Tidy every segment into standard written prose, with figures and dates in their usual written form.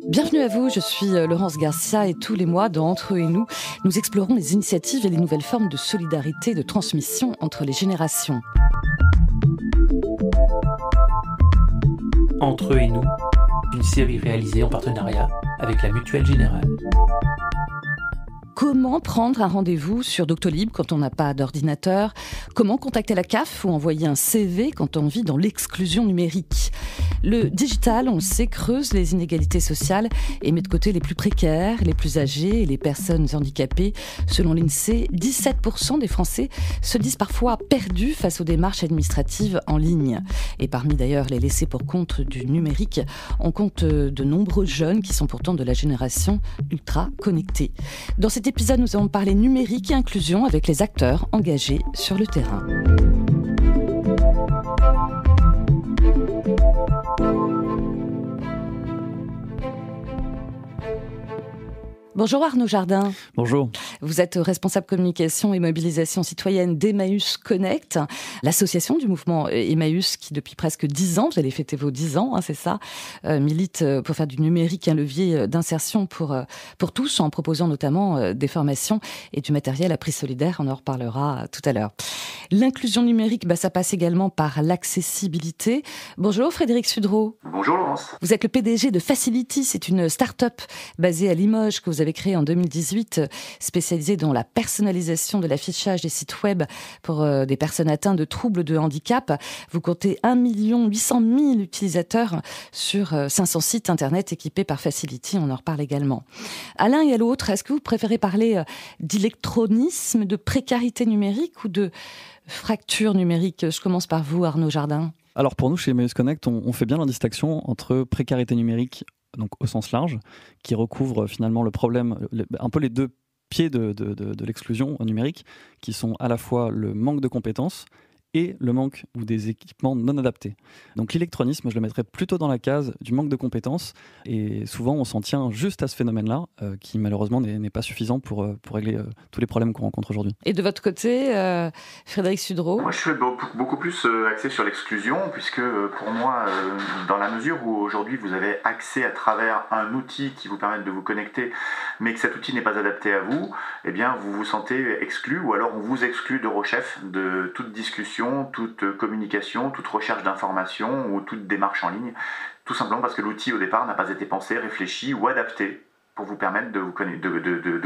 Bienvenue à vous, je suis Laurence Garcia et tous les mois dans Entre eux et nous, nous explorons les initiatives et les nouvelles formes de solidarité et de transmission entre les générations. Entre eux et nous, une série réalisée en partenariat avec la Mutuelle Générale. Comment prendre un rendez-vous sur Doctolib quand on n'a pas d'ordinateur ? Comment contacter la CAF ou envoyer un CV quand on vit dans l'exclusion numérique ? Le digital, on le sait, creuse les inégalités sociales et met de côté les plus précaires, les plus âgés et les personnes handicapées. Selon l'INSEE, 17% des Français se disent parfois perdus face aux démarches administratives en ligne. Et parmi d'ailleurs les laissés pour compte du numérique, on compte de nombreux jeunes qui sont pourtant de la génération ultra connectée. Dans cet épisode, nous allons parler numérique et inclusion avec les acteurs engagés sur le terrain. Bonjour Arnaud Jardin. Bonjour. Vous êtes responsable communication et mobilisation citoyenne d'Emmaüs Connect, l'association du mouvement Emmaüs qui depuis presque 10 ans, vous allez fêter vos 10 ans, c'est ça, milite pour faire du numérique un levier d'insertion pour tous en proposant notamment des formations et du matériel à prix solidaire, on en reparlera tout à l'heure. L'inclusion numérique, ça passe également par l'accessibilité. Bonjour Frédéric Sudreau. Bonjour Laurence. Vous êtes le PDG de Facility, c'est une start-up basée à Limoges que vous avez créée en 2018, spécialisée dans la personnalisation de l'affichage des sites web pour des personnes atteintes de troubles de handicap. Vous comptez 1 800 000 utilisateurs sur 500 sites internet équipés par Facility, on en reparle également. À l'un et à l'autre, est-ce que vous préférez parler d'électronisme, de précarité numérique ou de fracture numérique ? Je commence par vous, Arnaud Jardin. Alors pour nous, chez Emmaüs Connect, on fait bien la distinction entre précarité numérique, donc au sens large, qui recouvre finalement le problème, un peu les deux pieds de l'exclusion numérique, qui sont à la fois le manque de compétences et le manque ou des équipements non adaptés. Donc l'électronisme, je le mettrais plutôt dans la case du manque de compétences, et souvent on s'en tient juste à ce phénomène-là, qui malheureusement n'est pas suffisant pour régler tous les problèmes qu'on rencontre aujourd'hui. Et de votre côté, Frédéric Sudreau ? Moi je suis beaucoup plus axé sur l'exclusion, puisque pour moi, dans la mesure où aujourd'hui vous avez accès à travers un outil qui vous permet de vous connecter, mais que cet outil n'est pas adapté à vous, eh bien vous vous sentez exclu, ou alors on vous exclut de rechef de toute discussion, toute communication, toute recherche d'informations ou toute démarche en ligne, tout simplement parce que l'outil au départ n'a pas été pensé, réfléchi ou adapté pour vous permettre de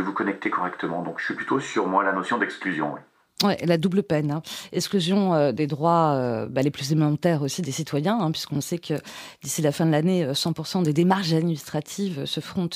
vous connecter correctement. Donc je suis plutôt sur moi la notion d'exclusion. Oui. Ouais, la double peine. Exclusion des droits les plus élémentaires aussi des citoyens, puisqu'on sait que d'ici la fin de l'année, 100% des démarches administratives se feront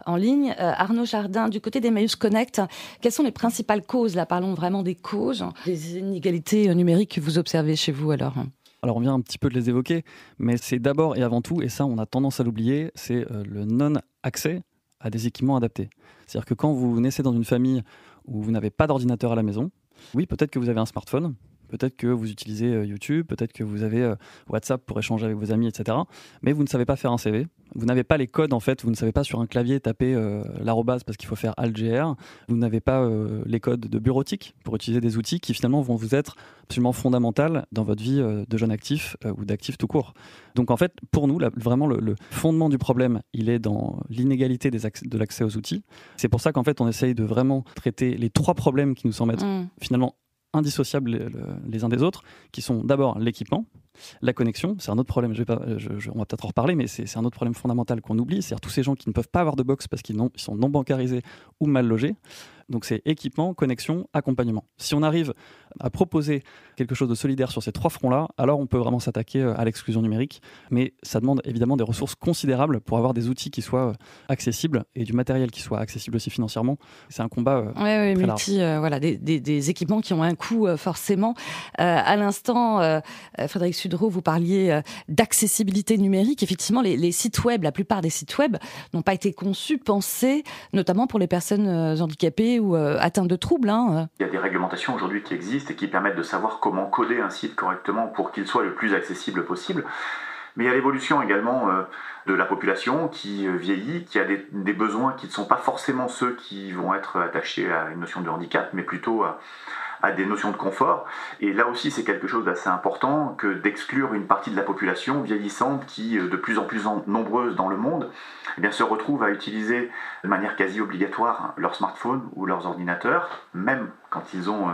en ligne. Arnaud Jardin, du côté d'Emmaüs Connect, quelles sont les principales causes ? Là, parlons vraiment des causes, des inégalités numériques que vous observez chez vous alors. Alors on vient un petit peu de les évoquer, mais c'est d'abord et avant tout, et ça on a tendance à l'oublier, c'est le non-accès à des équipements adaptés. C'est-à-dire que quand vous naissez dans une famille où vous n'avez pas d'ordinateur à la maison, oui, peut-être que vous avez un smartphone, peut-être que vous utilisez YouTube, peut-être que vous avez WhatsApp pour échanger avec vos amis, etc. Mais vous ne savez pas faire un CV, vous n'avez pas les codes en fait, vous ne savez pas sur un clavier taper l'arrobase parce qu'il faut faire Alt-GR, vous n'avez pas les codes de bureautique pour utiliser des outils qui finalement vont vous être absolument fondamentaux dans votre vie de jeune actif ou d'actif tout court. Donc en fait, pour nous, vraiment le fondement du problème, il est dans l'inégalité de l'accès aux outils. C'est pour ça qu'en fait, on essaye de vraiment traiter les 3 problèmes qui nous semblent être finalement indissociables les uns des autres, qui sont d'abord l'équipement, la connexion, c'est un autre problème, on va peut-être en reparler, mais c'est un autre problème fondamental qu'on oublie, c'est-à-dire tous ces gens qui ne peuvent pas avoir de box parce qu'ils sont non bancarisés ou mal logés. Donc c'est équipement, connexion, accompagnement. Si on arrive à proposer quelque chose de solidaire sur ces 3 fronts-là, alors on peut vraiment s'attaquer à l'exclusion numérique. Mais ça demande évidemment des ressources considérables pour avoir des outils qui soient accessibles et du matériel qui soit accessible aussi financièrement. C'est un combat très large. Des équipements qui ont un coût forcément. À l'instant, Frédéric Sudreau, vous parliez d'accessibilité numérique. Effectivement, les sites web, la plupart des sites web n'ont pas été conçus, pensés, notamment pour les personnes handicapées ou atteintes de troubles. Il y a des réglementations aujourd'hui qui existent et qui permettent de savoir comment coder un site correctement pour qu'il soit le plus accessible possible. Mais il y a l'évolution également de la population qui vieillit, qui a des besoins qui ne sont pas forcément ceux qui vont être attachés à une notion de handicap, mais plutôt à des notions de confort. Et là aussi, c'est quelque chose d'assez important que d'exclure une partie de la population vieillissante qui, de plus en plus nombreuse dans le monde, eh bien, se retrouve à utiliser de manière quasi obligatoire leur smartphone ou leurs ordinateurs, même quand ils ont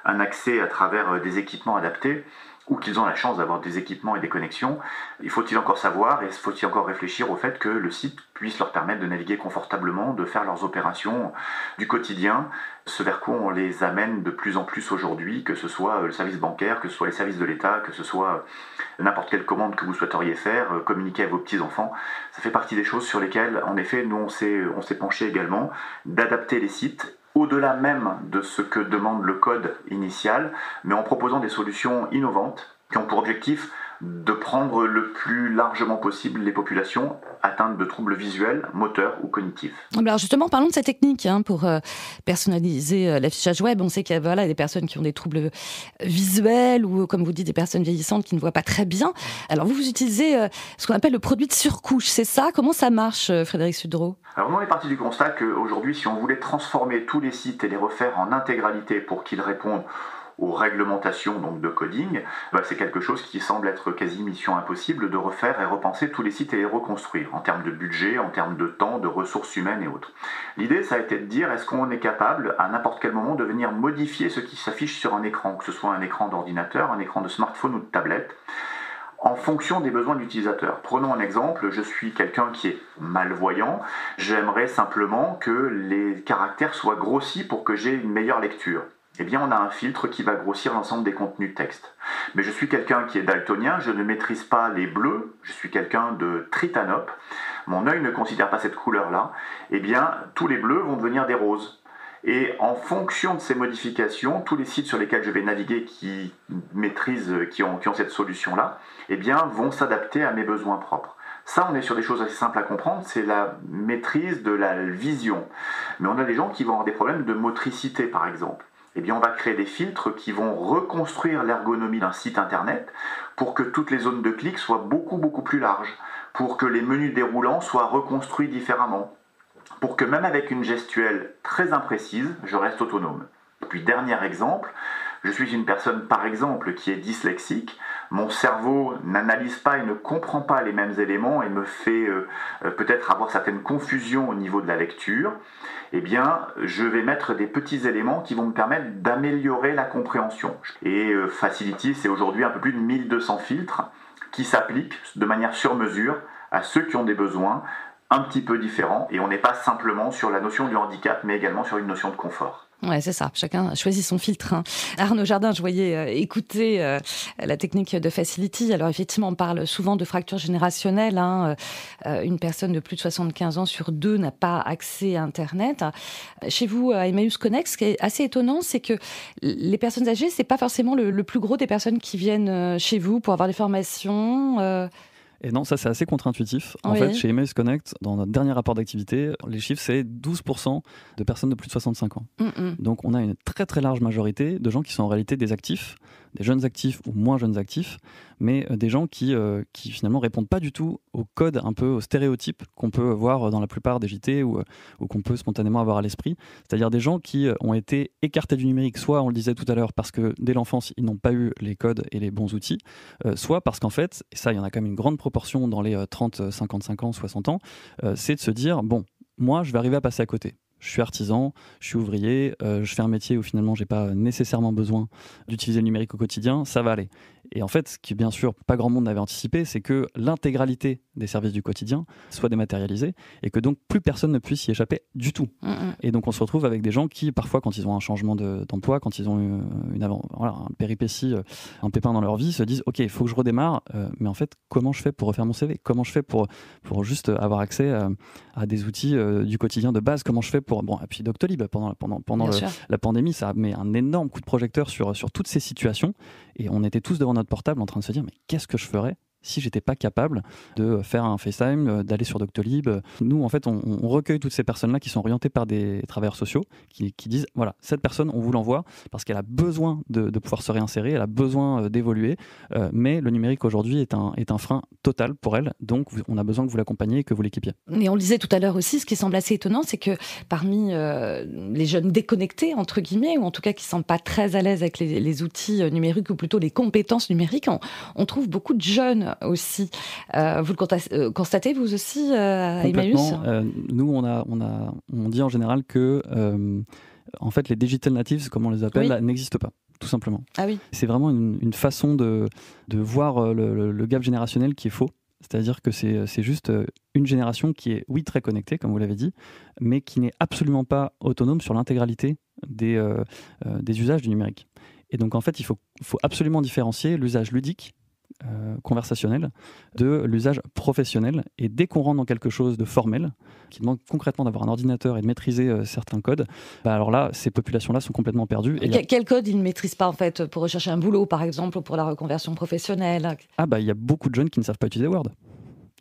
un accès à travers des équipements adaptés, ou qu'ils ont la chance d'avoir des équipements et des connexions. Il faut-il encore savoir et faut-il encore réfléchir au fait que le site puisse leur permettre de naviguer confortablement, de faire leurs opérations du quotidien, ce vers quoi on les amène de plus en plus aujourd'hui, que ce soit le service bancaire, que ce soit les services de l'État, que ce soit n'importe quelle commande que vous souhaiteriez faire, communiquer à vos petits-enfants. Ça fait partie des choses sur lesquelles, en effet, nous on s'est penché également, d'adapter les sites au-delà même de ce que demande le code initial, mais en proposant des solutions innovantes qui ont pour objectif de prendre le plus largement possible les populations atteintes de troubles visuels, moteurs ou cognitifs. Alors justement, parlons de cette technique pour personnaliser l'affichage web. On sait qu'il y a des personnes qui ont des troubles visuels ou, comme vous dites, des personnes vieillissantes qui ne voient pas très bien. Alors vous utilisez ce qu'on appelle le produit de surcouche, c'est ça ? Comment ça marche, Frédéric Sudreau ? Alors nous, on est parti du constat qu'aujourd'hui, si on voulait transformer tous les sites et les refaire en intégralité pour qu'ils répondent aux réglementations donc de coding, c'est quelque chose qui semble être quasi mission impossible de refaire et repenser tous les sites et les reconstruire en termes de budget, en termes de temps, de ressources humaines et autres. L'idée, ça a été de dire, est-ce qu'on est capable à n'importe quel moment de venir modifier ce qui s'affiche sur un écran, que ce soit un écran d'ordinateur, un écran de smartphone ou de tablette, en fonction des besoins de l'utilisateur. Prenons un exemple, je suis quelqu'un qui est malvoyant, j'aimerais simplement que les caractères soient grossis pour que j'ai une meilleure lecture. Eh bien, on a un filtre qui va grossir l'ensemble des contenus texte. Mais je suis quelqu'un qui est daltonien, je ne maîtrise pas les bleus, je suis quelqu'un de tritanope, mon œil ne considère pas cette couleur-là, eh bien, tous les bleus vont devenir des roses. Et en fonction de ces modifications, tous les sites sur lesquels je vais naviguer qui maîtrisent, qui ont cette solution-là, eh bien, vont s'adapter à mes besoins propres. Ça, on est sur des choses assez simples à comprendre, c'est la maîtrise de la vision. Mais on a des gens qui vont avoir des problèmes de motricité, par exemple. Eh bien, on va créer des filtres qui vont reconstruire l'ergonomie d'un site internet pour que toutes les zones de clic soient beaucoup plus larges, pour que les menus déroulants soient reconstruits différemment, pour que même avec une gestuelle très imprécise, je reste autonome. Et puis, dernier exemple, je suis une personne, par exemple, qui est dyslexique. Mon cerveau n'analyse pas et ne comprend pas les mêmes éléments et me fait peut-être avoir certaines confusions au niveau de la lecture. Eh bien, je vais mettre des petits éléments qui vont me permettre d'améliorer la compréhension. Et Facility, c'est aujourd'hui un peu plus de 1200 filtres qui s'appliquent de manière sur mesure à ceux qui ont des besoins un petit peu différents. Et on n'est pas simplement sur la notion du handicap, mais également sur une notion de confort. Ouais, c'est ça. Chacun choisit son filtre. Arnaud Jardin, je voyais écouter la technique de Facility. Alors effectivement, on parle souvent de fracture générationnelle. Une personne de plus de 75 ans sur 2 n'a pas accès à Internet. Chez vous, à Emmaüs Connect, ce qui est assez étonnant, c'est que les personnes âgées, c'est pas forcément le plus gros des personnes qui viennent chez vous pour avoir des formations. Et non, ça c'est assez contre-intuitif. En fait, chez Emmaüs Connect, dans notre dernier rapport d'activité, les chiffres c'est 12% de personnes de plus de 65 ans. Donc on a une très très large majorité de gens qui sont en réalité des actifs, des jeunes actifs ou moins jeunes actifs, mais des gens qui finalement répondent pas du tout au code, un peu aux stéréotypes qu'on peut voir dans la plupart des JT ou qu'on peut spontanément avoir à l'esprit. C'est-à-dire des gens qui ont été écartés du numérique, soit on le disait tout à l'heure parce que dès l'enfance ils n'ont pas eu les codes et les bons outils, soit parce qu'en fait, et ça il y en a quand même une grande proportion dans les 30, 55 ans, 60 ans, c'est de se dire, bon, moi je vais arriver à passer à côté. Je suis artisan, je suis ouvrier, je fais un métier où finalement j'ai pas nécessairement besoin d'utiliser le numérique au quotidien, ça va aller. Et en fait, ce qui bien sûr pas grand monde n'avait anticipé, c'est que l'intégralité des services du quotidien soit dématérialisée et que donc plus personne ne puisse y échapper du tout. Et donc on se retrouve avec des gens qui parfois quand ils ont un changement d'emploi, quand ils ont un péripétie, un pépin dans leur vie, se disent ok, il faut que je redémarre, mais en fait comment je fais pour refaire mon CV ? Comment je fais pour juste avoir accès à des outils du quotidien de base ? Comment je fais pour... Bon, et puis Doctolib, pendant la pandémie, ça met un énorme coup de projecteur sur toutes ces situations et on était tous devant notre portable en train de se dire mais qu'est-ce que je ferais si j'étais pas capable de faire un FaceTime, d'aller sur Doctolib. Nous, en fait, on recueille toutes ces personnes-là qui sont orientées par des travailleurs sociaux, qui disent, voilà, cette personne, on vous l'envoie parce qu'elle a besoin de pouvoir se réinsérer, elle a besoin d'évoluer, mais le numérique aujourd'hui est un frein total pour elle, donc on a besoin que vous l'accompagniez et que vous l'équipiez. Mais on le disait tout à l'heure aussi, ce qui semble assez étonnant, c'est que parmi les jeunes déconnectés, entre guillemets, ou en tout cas qui ne sont pas très à l'aise avec les outils numériques, ou plutôt les compétences numériques, on trouve beaucoup de jeunes aussi. Vous le constatez vous aussi à Emmaüs ? Nous, on dit en général que en fait, les digital natives, comme on les appelle, n'existent pas, tout simplement. Ah oui. C'est vraiment une façon de voir le gap générationnel qui est faux. C'est-à-dire que c'est juste une génération qui est, oui, très connectée, comme vous l'avez dit, mais qui n'est absolument pas autonome sur l'intégralité des usages du numérique. Et donc, en fait, il faut absolument différencier l'usage ludique, conversationnel, de l'usage professionnel. Et dès qu'on rentre dans quelque chose de formel, qui demande concrètement d'avoir un ordinateur et de maîtriser certains codes, alors là, ces populations-là sont complètement perdues. Quel code ils ne maîtrisent pas, en fait, pour rechercher un boulot, par exemple, ou pour la reconversion professionnelle ? Il y a beaucoup de jeunes qui ne savent pas utiliser Word.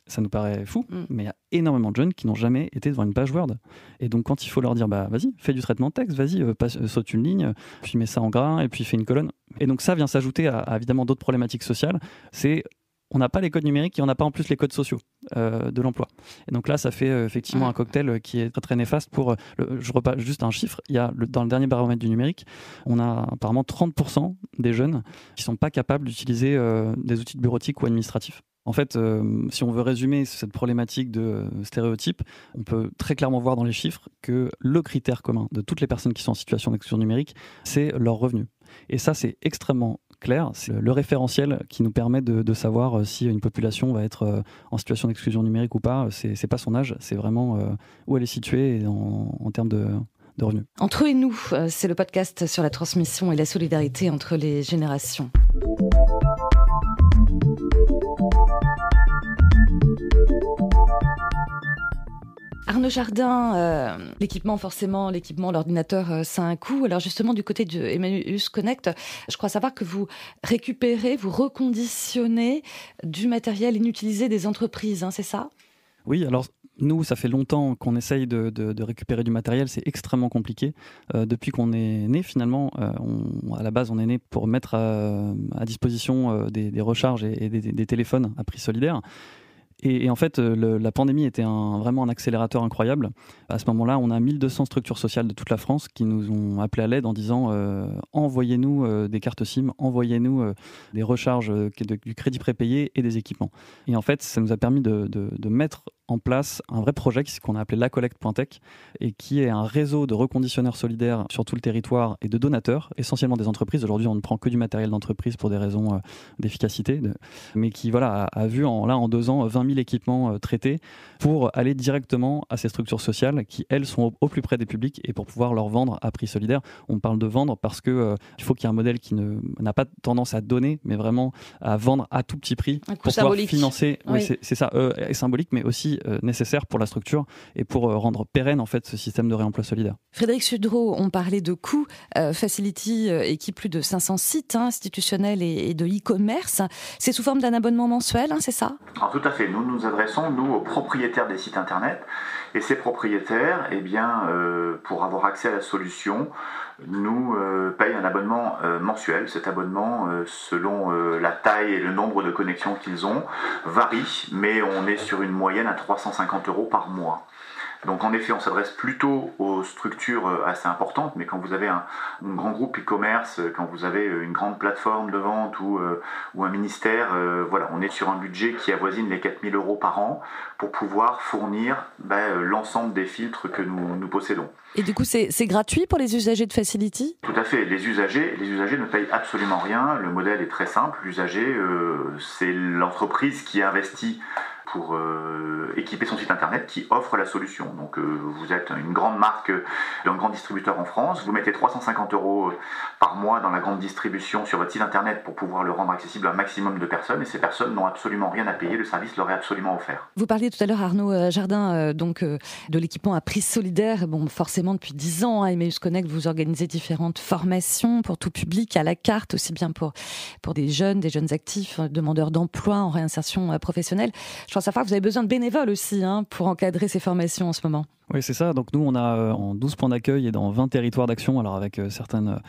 Ça nous paraît fou, mais il y a énormément de jeunes qui n'ont jamais été devant une page Word. Et donc, quand il faut leur dire, vas-y, fais du traitement de texte, vas-y, saute une ligne, puis mets ça en gras, et puis fais une colonne. Et donc, ça vient s'ajouter à évidemment d'autres problématiques sociales. On n'a pas les codes numériques et on n'a pas en plus les codes sociaux de l'emploi. Et donc là, ça fait effectivement un cocktail qui est très, très néfaste pour... je repasse juste un chiffre. Dans le dernier baromètre du numérique, on a apparemment 30% des jeunes qui ne sont pas capables d'utiliser des outils de bureautique ou administratifs. En fait, si on veut résumer cette problématique de stéréotypes, on peut très clairement voir dans les chiffres que le critère commun de toutes les personnes qui sont en situation d'exclusion numérique, c'est leur revenu. Et ça, c'est extrêmement clair. C'est le référentiel qui nous permet de savoir si une population va être en situation d'exclusion numérique ou pas. C'est pas son âge, c'est vraiment où elle est située en termes de revenus. Entre eux et nous, c'est le podcast sur la transmission et la solidarité entre les générations. Arnaud Jardin, l'équipement, l'ordinateur, ça a un coût. Alors justement, du côté de Emmaüs Connect, je crois savoir que vous récupérez, vous reconditionnez du matériel inutilisé des entreprises, c'est ça ? Oui, alors nous, ça fait longtemps qu'on essaye de récupérer du matériel, c'est extrêmement compliqué. Depuis qu'on est né, finalement, à la base, on est né pour mettre à disposition des recharges et des téléphones à prix solidaire. Et en fait, la pandémie était vraiment un accélérateur incroyable. À ce moment-là, on a 1200 structures sociales de toute la France qui nous ont appelé à l'aide en disant envoyez-nous des cartes SIM, envoyez-nous des recharges, du crédit prépayé et des équipements. Et en fait, ça nous a permis de mettre en place un vrai projet qu'on a appelé lacollecte.tech et qui est un réseau de reconditionneurs solidaires sur tout le territoire et de donateurs, essentiellement des entreprises. Aujourd'hui, on ne prend que du matériel d'entreprise pour des raisons d'efficacité, mais qui a vu en 2 ans 20 000 équipements traités pour aller directement à ces structures sociales qui, elles, sont au plus près des publics et pour pouvoir leur vendre à prix solidaire. On parle de vendre parce que il faut qu'il y ait un modèle qui n'a pas tendance à donner, mais vraiment à vendre à tout petit prix pour pouvoir financer. Oui, c'est ça, est symbolique, mais aussi nécessaire pour la structure et pour rendre pérenne en fait ce système de réemploi solidaire. Frédéric Sudreau, on parlait de coûts. Facility équipe plus de 500 sites institutionnels et de e-commerce. C'est sous forme d'un abonnement mensuel, c'est ça ? Alors, tout à fait. Nous nous adressons aux propriétaires des sites internet. Et ces propriétaires, pour avoir accès à la solution, nous payent un abonnement mensuel. Cet abonnement, selon la taille et le nombre de connexions qu'ils ont, varie, mais on est sur une moyenne à 350 € par mois. Donc en effet, on s'adresse plutôt aux structures assez importantes, mais quand vous avez un grand groupe e-commerce, quand vous avez une grande plateforme de vente ou un ministère, on est sur un budget qui avoisine les 4 000 € par an pour pouvoir fournir l'ensemble des filtres que nous possédons. Et du coup, c'est gratuit pour les usagers de Facility ? Tout à fait. Les usagers ne payent absolument rien. Le modèle est très simple. L'usager, c'est l'entreprise qui investit pour équiper son site internet qui offre la solution. Donc vous êtes une grande marque d'un grand distributeur en France, vous mettez 350 € par mois dans la grande distribution sur votre site internet pour pouvoir le rendre accessible à un maximum de personnes, et ces personnes n'ont absolument rien à payer, le service leur est absolument offert. Vous parliez tout à l'heure, Arnaud Jardin, de l'équipement à prix solidaire. Bon, forcément, depuis 10 ans, Emmaüs Connect, vous organisez différentes formations pour tout public, à la carte, aussi bien pour des jeunes actifs, demandeurs d'emploi en réinsertion professionnelle. Je crois savoir que vous avez besoin de bénévoles aussi pour encadrer ces formations en ce moment. Oui, c'est ça. Donc nous, on a en 12 points d'accueil et dans 20 territoires d'action, alors avec certaines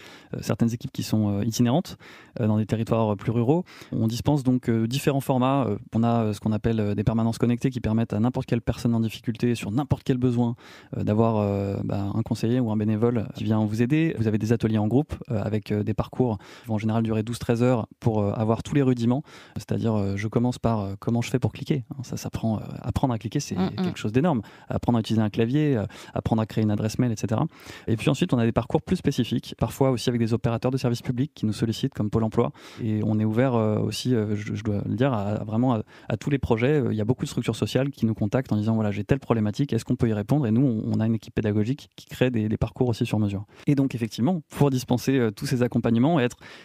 équipes qui sont itinérantes dans des territoires plus ruraux. On dispense donc différents formats. On a ce qu'on appelle des permanences connectées qui permettent à n'importe quelle personne en difficulté, sur n'importe quel besoin, d'avoir un conseiller ou un bénévole qui vient vous aider. Vous avez des ateliers en groupe avec des parcours qui vont en général durer 12-13 heures pour avoir tous les rudiments. C'est-à-dire, je commence par comment je fais pour cliquer. Ça prend apprendre à cliquer, c'est quelque chose d'énorme. Apprendre à utiliser un clavier, apprendre à créer une adresse mail, etc. Et puis ensuite, on a des parcours plus spécifiques, parfois aussi avec des opérateurs de services publics qui nous sollicitent, comme Pôle emploi. Et on est ouvert aussi, je dois le dire, à tous les projets. Il y a beaucoup de structures sociales qui nous contactent en disant, voilà, j'ai telle problématique, est-ce qu'on peut y répondre ? Et nous, on a une équipe pédagogique qui crée des parcours aussi sur mesure. Et donc, effectivement, pour dispenser tous ces accompagnements,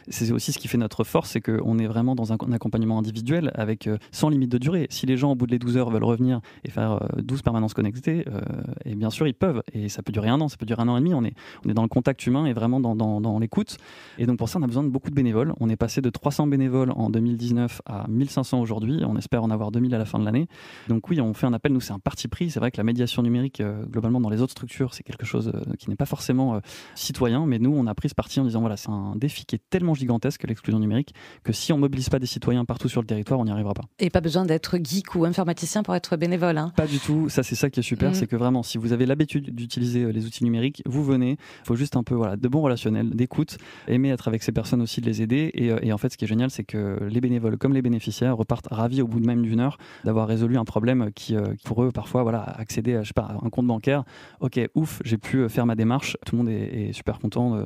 c'est aussi ce qui fait notre force, c'est qu'on est vraiment dans un accompagnement individuel avec sans limite de durée. Si les gens, au bout des 12 heures, veulent revenir et faire 12 permanences connectées, et bien sûr, ils peuvent. Et ça peut durer 1 an, ça peut durer 1 an et demi. On est dans le contact humain et vraiment dans l'écoute. Et donc, pour ça, on a besoin de beaucoup de bénévoles. On est passé de 300 bénévoles en 2019 à 1500 aujourd'hui. On espère en avoir 2000 à la fin de l'année. Donc oui, on fait un appel. Nous, c'est un parti pris. C'est vrai que la médiation numérique, globalement, dans les autres structures, c'est quelque chose qui n'est pas forcément citoyen. Mais nous, on a pris ce parti en disant, voilà, c'est un défi qui est tellement gigantesque, l'exclusion numérique, que si on ne mobilise pas des citoyens partout sur le territoire, on n'y arrivera pas. Et pas besoin d'être geek ou informaticien pour être bénévole. Pas du tout. Ça, c'est ça qui est super. C'est que vraiment, si vous avez l'habitude d'utiliser les outils numériques, vous venez. Il faut juste un peu de bons relationnels, d'écoute, aimer être avec ces personnes aussi, de les aider. Et en fait, ce qui est génial, c'est que les bénévoles comme les bénéficiaires repartent ravis au bout de même d'une heure d'avoir résolu un problème qui, pour eux, parfois, accéder à un compte bancaire. Ok, ouf, j'ai pu faire ma démarche. Tout le monde est super content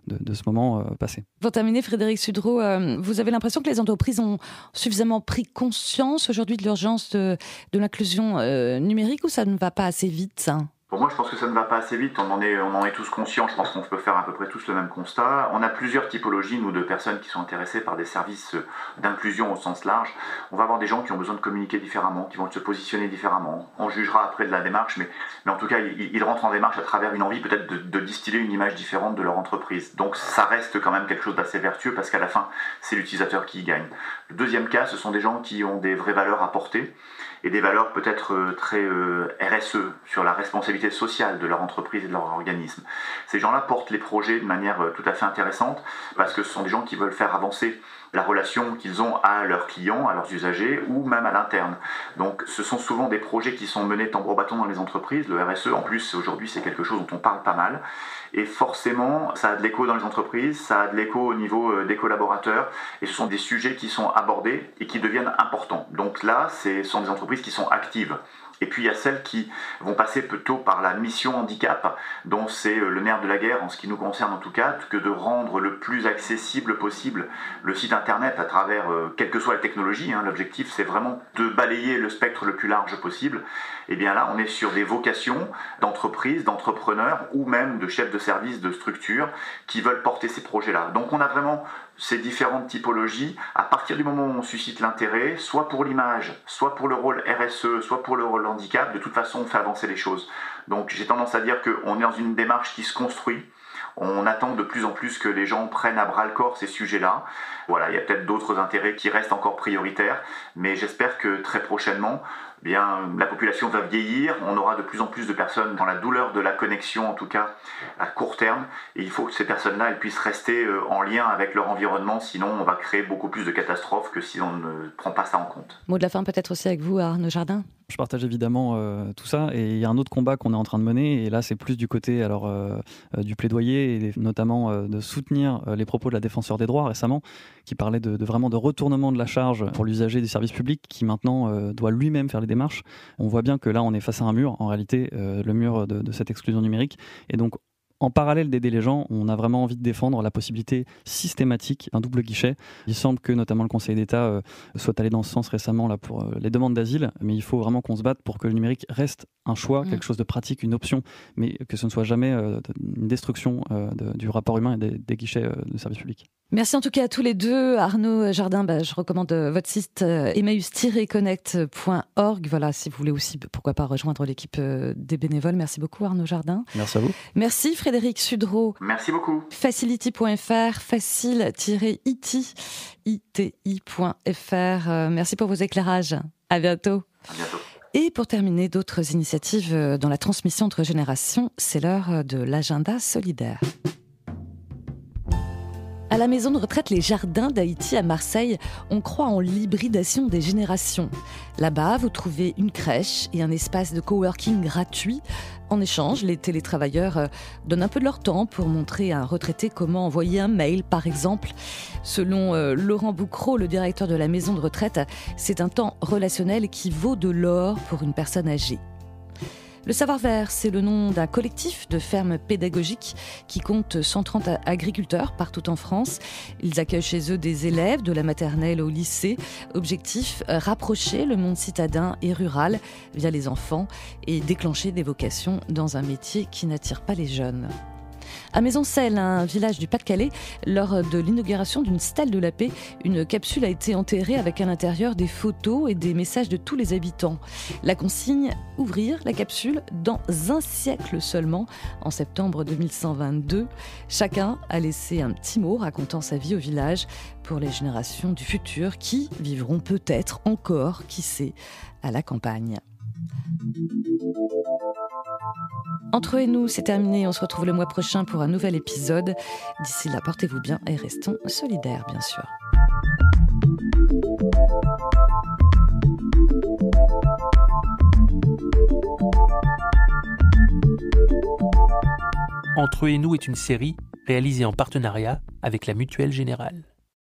de ce moment passé. Pour terminer, Frédéric Sudreau, vous avez l'impression que les entreprises ont suffisamment pris conscience aujourd'hui de l'urgence de l'inclusion numérique, ou ça ne va pas assez vite ? Pour moi, je pense que ça ne va pas assez vite. On en est tous conscients. Je pense qu'on peut faire à peu près tous le même constat. On a plusieurs typologies, nous, de personnes qui sont intéressées par des services d'inclusion au sens large. On va avoir des gens qui ont besoin de communiquer différemment, qui vont se positionner différemment. On jugera après de la démarche, mais en tout cas, ils rentrent en démarche à travers une envie peut-être de distiller une image différente de leur entreprise. Donc, ça reste quand même quelque chose d'assez vertueux parce qu'à la fin, c'est l'utilisateur qui y gagne. Le deuxième cas, ce sont des gens qui ont des vraies valeurs à porter et des valeurs peut-être très RSE, sur la responsabilité sociale de leur entreprise et de leur organisme. Ces gens-là portent les projets de manière tout à fait intéressante parce que ce sont des gens qui veulent faire avancer la relation qu'ils ont à leurs clients, à leurs usagers ou même à l'interne. Donc ce sont souvent des projets qui sont menés tambour bâton dans les entreprises. Le RSE, en plus, aujourd'hui, c'est quelque chose dont on parle pas mal. Et forcément, ça a de l'écho dans les entreprises, ça a de l'écho au niveau des collaborateurs. Et ce sont des sujets qui sont abordés et qui deviennent importants. Donc là, ce sont des entreprises qui sont actives. Et puis il y a celles qui vont passer plutôt par la mission handicap, dont c'est le nerf de la guerre, en ce qui nous concerne en tout cas, que de rendre le plus accessible possible le site internet à travers, quelle que soit la technologie. L'objectif, c'est vraiment de balayer le spectre le plus large possible. Et bien là, on est sur des vocations d'entreprises, d'entrepreneurs ou même de chefs de service, de structures qui veulent porter ces projets-là. Donc on a vraiment ces différentes typologies. À partir du moment où on suscite l'intérêt, soit pour l'image, soit pour le rôle RSE, soit pour le rôle handicap, de toute façon on fait avancer les choses. Donc j'ai tendance à dire qu'on est dans une démarche qui se construit. On attend de plus en plus que les gens prennent à bras le corps ces sujets-là. Voilà, il y a peut-être d'autres intérêts qui restent encore prioritaires, mais j'espère que très prochainement, la population va vieillir, on aura de plus en plus de personnes dans la douleur de la connexion, en tout cas à court terme, et il faut que ces personnes-là elles puissent rester en lien avec leur environnement, sinon on va créer beaucoup plus de catastrophes que si on ne prend pas ça en compte. Mot de la fin peut-être aussi avec vous, Arnaud Jardin. Je partage évidemment tout ça, et il y a un autre combat qu'on est en train de mener, et là c'est plus du côté du plaidoyer, et notamment de soutenir les propos de la défenseure des droits récemment, qui parlait vraiment de retournement de la charge pour l'usager des services publics, qui maintenant doit lui-même faire les démarches. On voit bien que là on est face à un mur, en réalité, le mur de cette exclusion numérique, et donc en parallèle d'aider les gens, on a vraiment envie de défendre la possibilité systématique d'un double guichet. Il semble que notamment le Conseil d'État soit allé dans ce sens récemment là, pour les demandes d'asile, mais il faut vraiment qu'on se batte pour que le numérique reste un choix, quelque chose de pratique, une option, mais que ce ne soit jamais une destruction du rapport humain et des guichets de service public. Merci en tout cas à tous les deux. Arnaud Jardin, je recommande votre site emmaüs-connect.org. Voilà, si vous voulez aussi, pourquoi pas rejoindre l'équipe des bénévoles. Merci beaucoup Arnaud Jardin. Merci à vous. Merci Frédéric Sudreau. Merci beaucoup. Facility.fr, facile-iti.fr. Merci pour vos éclairages. À bientôt. À bientôt. Et pour terminer, d'autres initiatives dans la transmission entre générations, c'est l'heure de l'agenda solidaire. À la maison de retraite Les Jardins d'Haïti à Marseille, on croit en l'hybridation des générations. Là-bas, vous trouvez une crèche et un espace de coworking gratuit. En échange, les télétravailleurs donnent un peu de leur temps pour montrer à un retraité comment envoyer un mail, par exemple. Selon Laurent Boucreau, le directeur de la maison de retraite, c'est un temps relationnel qui vaut de l'or pour une personne âgée. Le Savoir Vert, c'est le nom d'un collectif de fermes pédagogiques qui compte 130 agriculteurs partout en France. Ils accueillent chez eux des élèves de la maternelle au lycée. Objectif, rapprocher le monde citadin et rural via les enfants et déclencher des vocations dans un métier qui n'attire pas les jeunes. À Maisoncelles, un village du Pas-de-Calais, lors de l'inauguration d'une stèle de la paix, une capsule a été enterrée avec à l'intérieur des photos et des messages de tous les habitants. La consigne, ouvrir la capsule dans un siècle seulement, en septembre 2122. Chacun a laissé un petit mot racontant sa vie au village pour les générations du futur qui vivront peut-être encore, qui sait, à la campagne. Entre eux et nous, c'est terminé. On se retrouve le mois prochain pour un nouvel épisode. D'ici là, portez-vous bien et restons solidaires, bien sûr. Entre eux et nous est une série réalisée en partenariat avec la Mutuelle Générale.